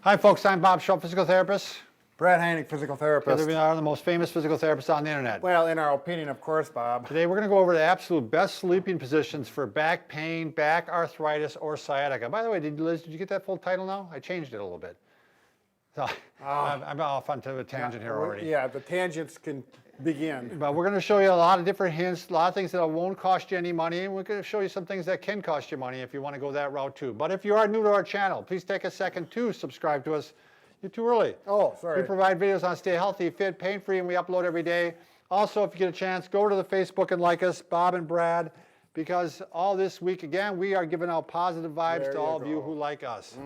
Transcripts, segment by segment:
Hi folks, I'm Bob Schrupp, physical therapist. Brad Heineck, physical therapist. Together we are the most famous physical therapists on the internet. Well, in our opinion, of course, Bob. Today we're going to go over the absolute best sleeping positions for back pain, back arthritis, or sciatica. By the way, Liz, did you get that full title now? I changed it a little bit. So I'm off onto a tangent here already. Yeah, the tangents can begin. But we're going to show you a lot of different hints, a lot of things that won't cost you any money, and we're going to show you some things that can cost you money if you want to go that route too. But if you are new to our channel, please take a second to subscribe to us. You're too early. Oh, sorry. We provide videos on stay healthy, fit, pain-free, and we upload every day. Also, if you get a chance, go to the Facebook and like us, Bob and Brad, because all this week, again, we are giving out positive vibes to all of you who like us.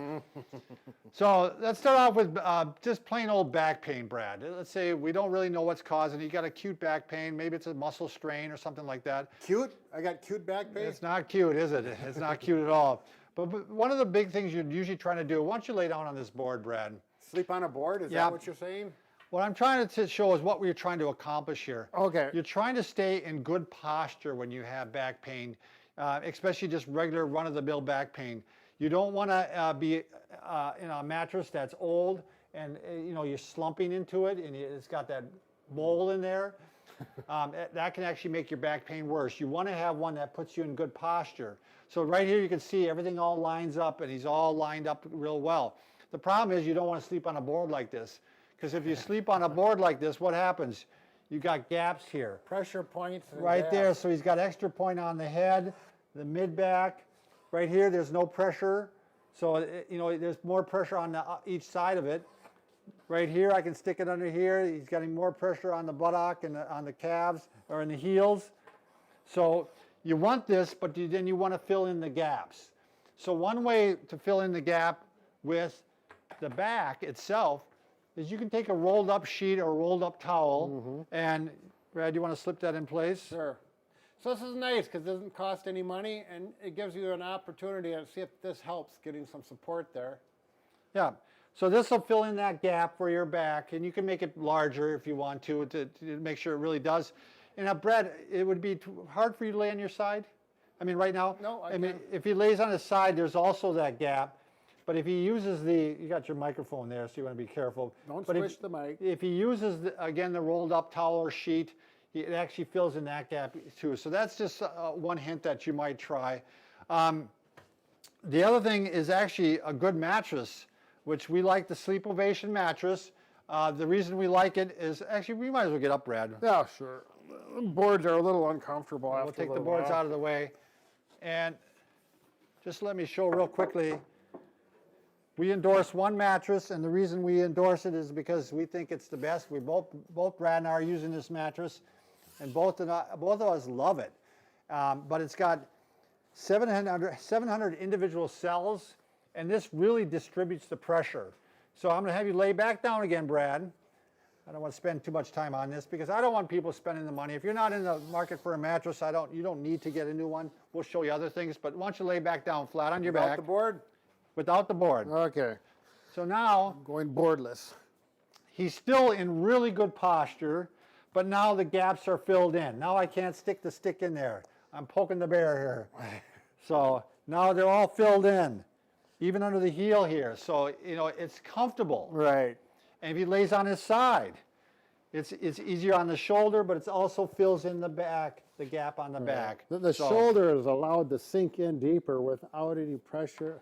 So let's start off with just plain old back pain, Brad. Let's say we don't really know what's causing it. You got acute back pain. Maybe it's a muscle strain or something like that. Cute? I got cute back pain? It's not cute, is it? It's not cute at all. But one of the big things you're usually trying to do, why don't you lay down on this board, Brad? Sleep on a board? Is that what you're saying? What I'm trying to show is what we're trying to accomplish here. Okay. You're trying to stay in good posture when you have back pain, especially just regular run-of-the-mill back pain. You don't want to be in a mattress that's old and you're slumping into it and it's got that mold in there. That can actually make your back pain worse. You want to have one that puts you in good posture. So right here you can see everything all lines up and he's all lined up real well. The problem is you don't want to sleep on a board like this, because if you sleep on a board like this, what happens? You got gaps here. Pressure points. Right there, so he's got extra point on the head, the mid-back. Right here, there's no pressure. So, there's more pressure on each side of it. Right here, I can stick it under here. He's getting more pressure on the buttock and on the calves or in the heels. So you want this, but then you want to fill in the gaps. So one way to fill in the gap with the back itself is you can take a rolled up sheet or a rolled up towel and Brad, you want to slip that in place? Sure. So this is nice because it doesn't cost any money and it gives you an opportunity to see if this helps getting some support there. Yeah. So this will fill in that gap for your back, and you can make it larger if you want to make sure it really does. And now, Brad, it would be hard for you to lay on your side? I mean, right now? No, I mean, if he lays on his side, there's also that gap. But if he uses you got your microphone there, so you want to be careful. Don't switch the mic. If he uses, again, the rolled up towel or sheet, it actually fills in that gap too. So that's just one hint that you might try. The other thing is actually a good mattress, which we like the Sleep Ovation mattress. The reason we like it is, actually, we might as well get up, Brad. Yeah, sure. The boards are a little uncomfortable after We'll take the boards out of the way. And just let me show real quickly. We endorse one mattress, and the reason we endorse it is because we think it's the best. We both Brad and I are using this mattress, and both of us love it. But it's got 700 individual cells, and this really distributes the pressure. So I'm going to have you lay back down again, Brad. I don't want to spend too much time on this because I don't want people spending the money. If you're not in the market for a mattress, you don't need to get a new one. We'll show you other things, but why don't you lay back down flat on your back. Without the board? Without the board. Okay. So now, I'm going boardless. He's still in really good posture, but now the gaps are filled in. Now I can't stick the stick in there. I'm poking the bear here. So now they're all filled in, even under the heel here. So, it's comfortable. Right. And if he lays on his side, it's easier on the shoulder, but it also fills in the back, the gap on the back. The shoulder is allowed to sink in deeper without any pressure.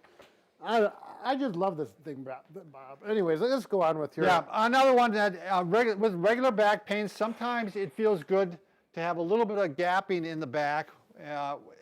I just love this thing, Bob. Anyways, let's go on with your... Yeah, another one that with regular back pain, sometimes it feels good to have a little bit of gapping in the back.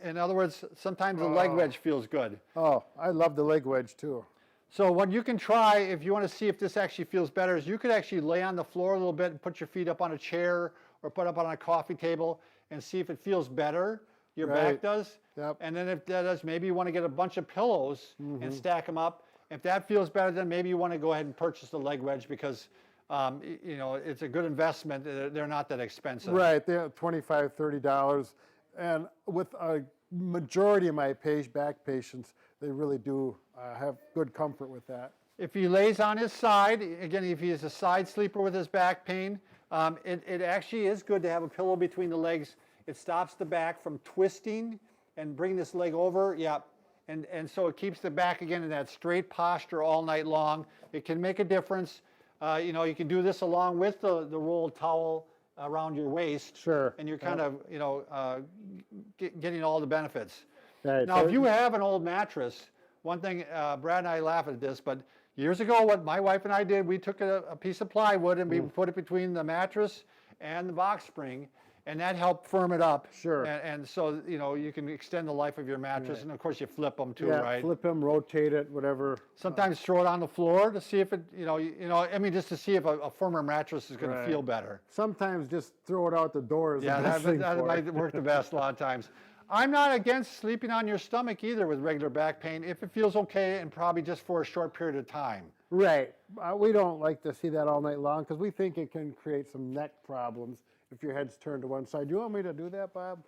In other words, sometimes the leg wedge feels good. Oh, I love the leg wedge too. So what you can try, if you want to see if this actually feels better, is you could actually lay on the floor a little bit and put your feet up on a chair or put up on a coffee table and see if it feels better. Your back does. Yep. And then if that does, maybe you want to get a bunch of pillows and stack them up. If that feels better, then maybe you want to go ahead and purchase the leg wedge because it's a good investment. They're not that expensive. Right, they're $25, $30. And with a majority of my back patients, they really do have good comfort with that. If he lays on his side, again, if he is a side sleeper with his back pain, it actually is good to have a pillow between the legs. It stops the back from twisting and bring this leg over. Yeah, and so it keeps the back again in that straight posture all night long. It can make a difference. You know, you can do this along with the rolled towel around your waist. Sure. And you're kind of, you know, getting all the benefits. Right. Now, So if you have an old mattress, one thing, Brad and I laugh at this, but years ago, what my wife and I did, we took a piece of plywood and we put it between the mattress and the box spring, and that helped firm it up. Sure. And so, you know, you can extend the life of your mattress, and of course you flip them too, yeah, right? flip them, rotate it, whatever. Sometimes throw it on the floor to see if it, I mean, just to see if a firmer mattress is going to Right. feel better. Sometimes just throw it out the door is Yeah, the best thing that for it. might work the best a lot of times. I'm not against sleeping on your stomach either with regular back pain if it feels okay and probably just for a short period of time. Right. We don't like to see that all night long because we think it can create some neck problems if your head's turned to one side. Do you want me to do that, Bob?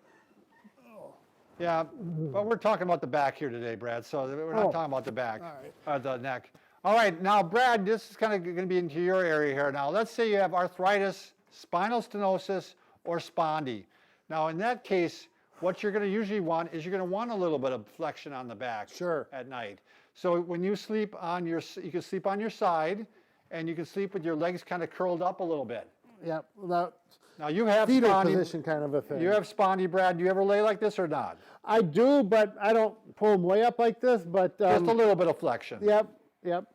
Yeah, but we're talking about the back here today, Brad, so we're not talking about the back, the neck. All right, now, Brad, this is kind of going to be into your area here. Now, let's say you have arthritis, spinal stenosis, or spondy. Now, in that case, what you're going to usually want is you're going to want a little bit of flexion on the back at night. So when you sleep on you can sleep on your side, and you can sleep with your legs kind of curled up a little bit. Yeah. Well, Now you have fetal spondy position kind of a thing. You have spondy, Brad. Do you ever lay like this or not? I do, but I don't pull them way up like this. But Just a little bit of flexion. Yep,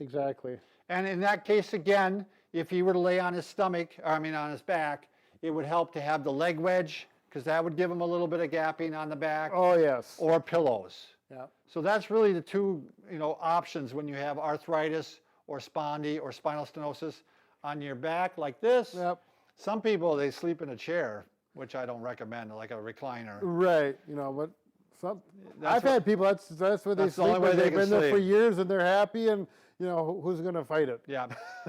exactly. And in that case, again, if he were to lay on his stomach, or I mean on his back, it would help to have the leg wedge, because that would give him a little bit of gapping on the back. Oh, yes. Or pillows. Yeah. So that's really the two, options when you have arthritis or spondy or spinal stenosis on your back like this. Yep. Some people, they sleep in a chair, which I don't recommend, like a recliner. Right. But I've had people, that's where they that's the sleep. only way they They've can been there for sleep. years and they're happy, and who's going to fight it? Yeah.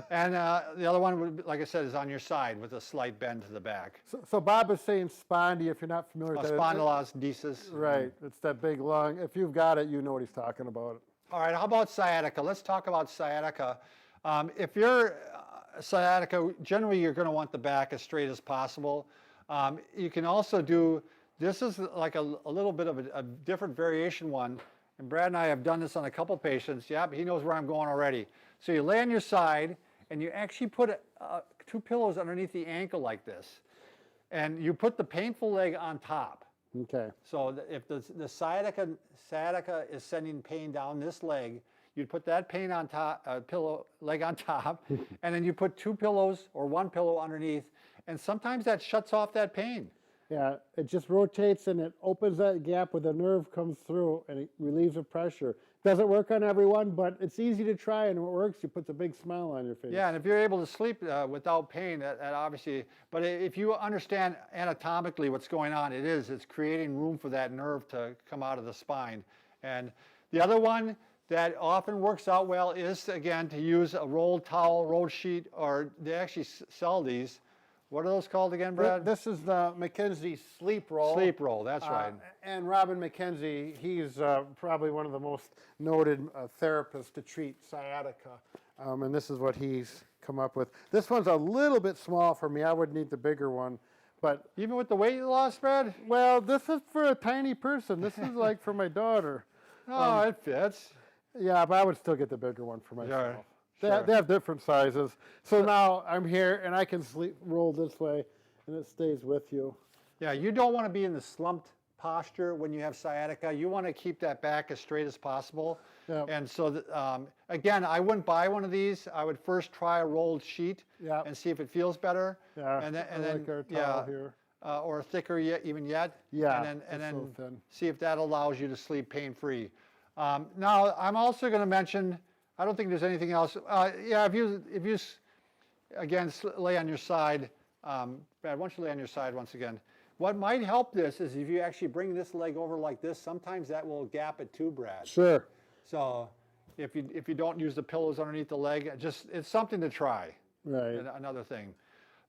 And the other one, would, like I said, is on your side with a slight bend to the back. So Bob is saying spondy, if you're not familiar with that. Spondylolisthesis. Right. It's that big long, if you've got it, you know what he's talking about. All right, how about sciatica? Let's talk about sciatica. If you're sciatica, generally you're going to want the back as straight as possible. You can also do, this is like a little bit of a different variation one, and Brad and I have done this on a couple patients. Yep, he knows where I'm going already. So you lay on your side, and you actually put two pillows underneath the ankle like this, and you put the painful leg on top. Okay. So if the sciatica is sending pain down this leg, you'd put that pain on top, leg on top, and then you put two pillows or one pillow underneath, and sometimes that shuts off that pain. Yeah, it just rotates and it opens that gap where the nerve comes through and it relieves the pressure. Doesn't work on everyone, but it's easy to try, and when it works, it puts a big smile on your face. Yeah, and if you're able to sleep without pain, that obviously, but if you understand anatomically what's going on, it's creating room for that nerve to come out of the spine. And the other one that often works out well is, again, to use a rolled towel, rolled sheet, or they actually sell these. What are those called again, Brad? This is the McKenzie sleep roll. Sleep roll, that's right. And Robin McKenzie, he's probably one of the most noted therapists to treat sciatica. And this is what he's come up with. This one's a little bit small for me. I would need the bigger one. But even with the weight loss, Brad? Well, this is for a tiny person. This is like for my daughter. Oh, it fits. Yeah, but I would still get the bigger one for myself. Sure. They have different sizes. So now I'm here and I can roll this way and it stays with you. Yeah, you don't want to be in the slumped posture when you have sciatica. You want to keep that back as straight as possible. Yep. And so, again, I wouldn't buy one of these. I would first try a rolled sheet and see if it feels better. Yeah, and then like our towel here. Or thicker even yet. Yeah, and then so thin. see if that allows you to sleep pain-free. Now, I'm also going to mention, I don't think there's anything else. Yeah, if you again, lay on your side, Brad, why don't you lay on your side once again. What might help this is if you actually bring this leg over like this, sometimes that will gap it too, Brad. Sure. So if you don't use the pillows underneath the leg, it's something to try. Right. Another thing.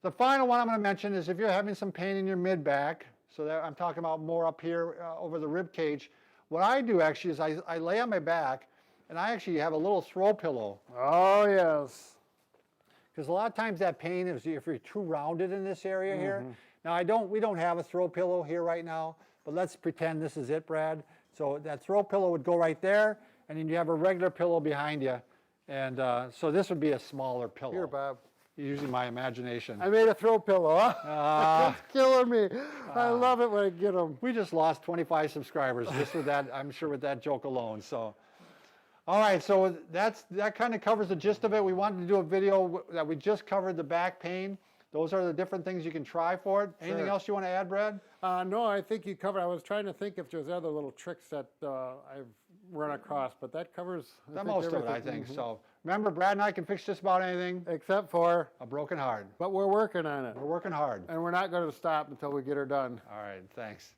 The final one I'm going to mention is if you're having some pain in your mid-back, so that I'm talking about more up here over the rib cage, what I do actually is I lay on my back and I actually have a little throw pillow. Oh, yes. Because a lot of times that pain is if you're too rounded in this area here. Now we don't have a throw pillow here right now, but let's pretend this is it, Brad. So that throw pillow would go right there, and then you have a regular pillow behind you. And so this would be a smaller pillow. Here, Bob. Using my imagination. I made a throw pillow. Huh? It's killing me. I love it when I get them. We just lost 25 subscribers just with that, I'm sure with that joke alone. So, all right, so that kind of covers the gist of it. We wanted to do a video that we just covered the back pain. Those are the different things you can try for it. Anything else you want to add, Brad? No, I think you covered. I was trying to think if there's other little tricks that I've run across, but that covers Most of it, I think. So remember, Brad and I can fix just about anything except for a broken heart. But we're working on it. We're working hard. And we're not going to stop until we get her done. All right, thanks.